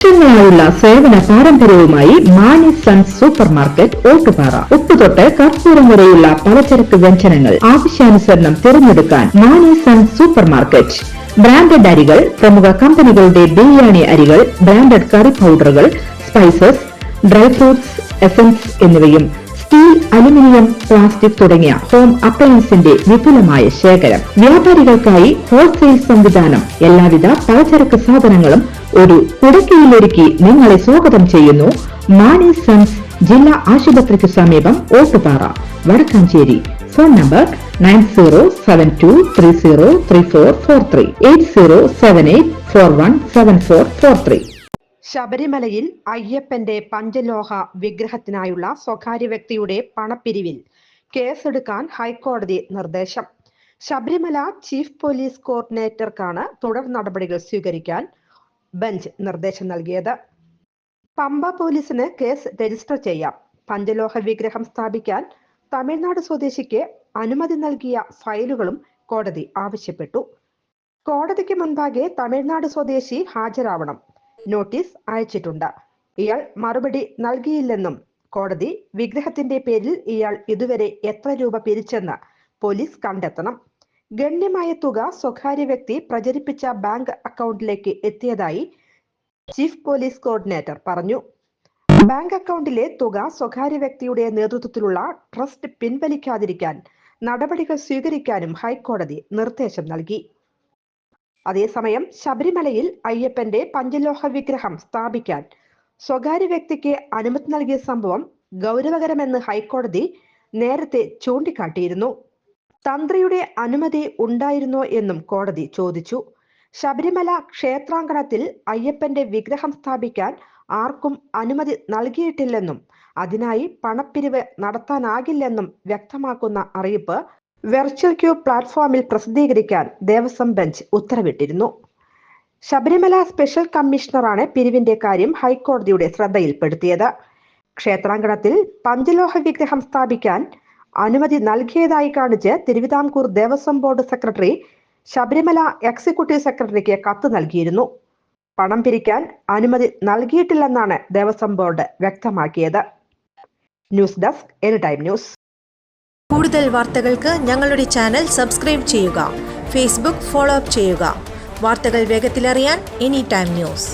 വർഷങ്ങളായുള്ള സേവന പാരമ്പര്യവുമായി Mani sons super market Ottupara. ഉപ്പുതൊട്ട് കർപ്പൂരം വരെയുള്ള പലചരക്ക് വ്യഞ്ജനങ്ങൾ ആവശ്യാനുസരണം തിരഞ്ഞെടുക്കാൻ Mani sons super market. Branded അരികൾ, പ്രമുഖ കമ്പനികളുടെ ബിരിയാണി അരികൾ, ബ്രാൻഡഡ് കറി പൗഡറുകൾ, സ്പൈസസ്, ഡ്രൈ ഫ്രൂട്ട്സ്, എസൻസ് എന്നിവയും സ്റ്റീൽ, അലുമിനിയം, പ്ലാസ്റ്റിക് തുടങ്ങിയ ഹോം അപ്ലയൻസിന്റെ വിപുലമായ ശേഖരം. വ്യാപാരികൾക്കായി ഹോൾസെയിൽ സംവിധാനം. എല്ലാവിധ പലചരക്ക് സാധനങ്ങളും ഒരു കുടക്കീഴിലൊരുക്കി നിങ്ങളെ സ്വാഗതം ചെയ്യുന്നു. മാണി സൺസ് ജില്ലാ ആശുപത്രിക്ക് സമീപം ഓട്ടുപാറ, വടക്കാഞ്ചേരി. Phone number 9072303443 8078417443. ശബരിമലയിൽ അയ്യപ്പന്റെ പഞ്ചലോഹ വിഗ്രഹത്തിനായുള്ള സ്വകാര്യ വ്യക്തിയുടെ പണപ്പിരിവിൽ കേസെടുക്കാൻ ഹൈക്കോടതി നിർദ്ദേശം. ശബരിമല ചീഫ് പോലീസ് കോർഡിനേറ്റർക്കാണ് തുടർ നടപടികൾ സ്വീകരിക്കാൻ ബെഞ്ച് നിർദ്ദേശം നൽകിയത്. പമ്പ പോലീസിന് കേസ് രജിസ്റ്റർ ചെയ്യാം. പഞ്ചലോഹ വിഗ്രഹം സ്ഥാപിക്കാൻ തമിഴ്നാട് സ്വദേശിക്ക് അനുമതി നൽകിയ ഫയലുകളും കോടതി ആവശ്യപ്പെട്ടു. കോടതിക്ക് മുൻപാകെ തമിഴ്നാട് സ്വദേശി ഹാജരാവണം. നോട്ടീസ് അയച്ചിട്ടുണ്ട്. ഇയാൾ മറുപടി നൽകിയില്ലെന്നും കോടതി വിഗ്രഹത്തിന്റെ പേരിൽ ഇയാൾ ഇതുവരെ എത്ര രൂപ പിരിച്ചെന്ന് പോലീസ് കണ്ടെത്തണം. ഗണ്യമായ തുക സ്വകാര്യ വ്യക്തി പ്രചരിപ്പിച്ച ബാങ്ക് അക്കൗണ്ടിലേക്ക് എത്തിയതായി ചീഫ് പോലീസ് കോർഡിനേറ്റർ പറഞ്ഞു. ബാങ്ക് അക്കൗണ്ടിലെ തുക സ്വകാര്യ വ്യക്തിയുടെ നേതൃത്വത്തിലുള്ള ട്രസ്റ്റ് പിൻവലിക്കാതിരിക്കാൻ നടപടികൾ സ്വീകരിക്കാനും ഹൈക്കോടതി നിർദ്ദേശം നൽകി. അതേസമയം ശബരിമലയിൽ അയ്യപ്പന്റെ പഞ്ചലോഹ വിഗ്രഹം സ്ഥാപിക്കാൻ സ്വകാര്യ വ്യക്തിക്ക് അനുമതി നൽകിയ സംഭവം ഗൗരവകരമെന്ന് ഹൈക്കോടതി നേരത്തെ ചൂണ്ടിക്കാട്ടിയിരുന്നു. തന്ത്രിയുടെ അനുമതി ഉണ്ടായിരുന്നോ എന്നും കോടതി ചോദിച്ചു. ശബരിമല ക്ഷേത്രാങ്കണത്തിൽ അയ്യപ്പന്റെ വിഗ്രഹം സ്ഥാപിക്കാൻ ആർക്കും അനുമതി നൽകിയിട്ടില്ലെന്നും അതിനായി പണപ്പിരിവ് നടത്താനാകില്ലെന്നും വ്യക്തമാക്കുന്ന അറിയിപ്പ് വെർച്വൽ ക്യൂ പ്ലാറ്റ്ഫോമിൽ പ്രസിദ്ധീകരിക്കാൻ ദേവസ്വം ബെഞ്ച് ഉത്തരവിട്ടിരുന്നു. ശബരിമല സ്പെഷ്യൽ കമ്മീഷണറാണ് പിരിവിന്റെ കാര്യം ഹൈക്കോടതിയുടെ ശ്രദ്ധയിൽപ്പെടുത്തിയത്. ക്ഷേത്രാങ്കണത്തിൽ പഞ്ചലോഹ വിഗ്രഹം സ്ഥാപിക്കാൻ അനുമതി നൽകിയതായി കാണിച്ച് Thiruvithamkoor Devaswom board secretary Sabarimala executive സെക്രട്ടറിക്ക് കത്ത് നൽകിയിരുന്നു. പണം പിരിക്കാൻ അനുമതി നൽകിയിട്ടില്ലെന്നാണ് ദേവസ്വം ബോർഡ് വ്യക്തമാക്കിയത്. News desk anytime news. കൂടുതൽ വാർത്തകൾക്ക് ഞങ്ങളുടെ ചാനൽ സബ്സ്ക്രൈബ് ചെയ്യുക. ഫേസ്ബുക്ക് ഫോളോ അപ്പ് ചെയ്യുക. വാർത്തകൾ വേഗത്തിലറിയാൻ എനിടൈം ന്യൂസ്.